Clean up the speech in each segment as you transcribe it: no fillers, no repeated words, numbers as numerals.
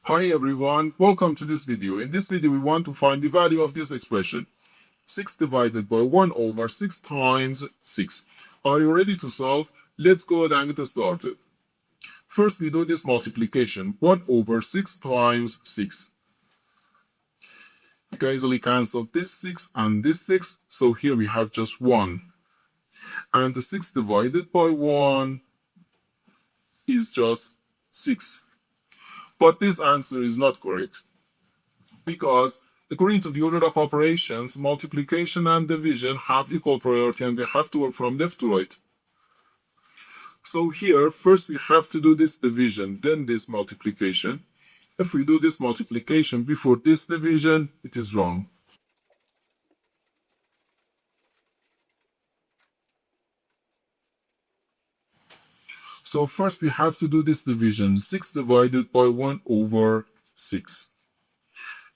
Hi everyone, welcome to this video. In this video we want to find the value of this expression 6 divided by 1 over 6 times 6. Are you ready to solve? Let's go ahead and get started. First we do this multiplication, 1 over 6 times 6. You can easily cancel this 6 and this 6, so here we have just 1. And the 6 divided by 1 is just 6. But this answer is not correct, because according to the order of operations, multiplication and division have equal priority and they have to work from left to right. So here, first we have to do this division, then this multiplication. If we do this multiplication before this division, it is wrong. So first we have to do this division, 6 divided by 1 over 6.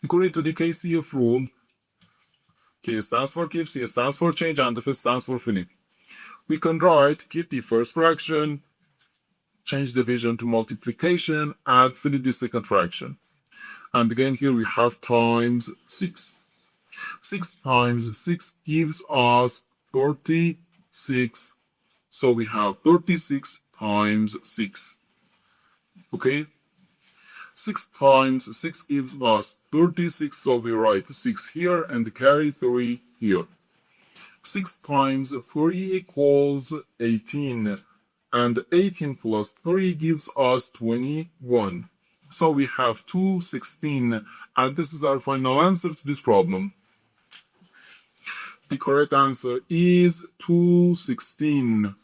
According to the KCF rule, K stands for keep, C stands for change, and F stands for finish. We can write keep the first fraction, change division to multiplication, and finish the second fraction. And again here we have times 6. 6 times 6 gives us 36. So we have 36 times 6. Okay? 6 times 6 gives us 36, so we write 6 here and carry 3 here. 6 times 3 equals 18, and 18 plus 3 gives us 21. So we have 216, and this is our final answer to this problem. The correct answer is 216.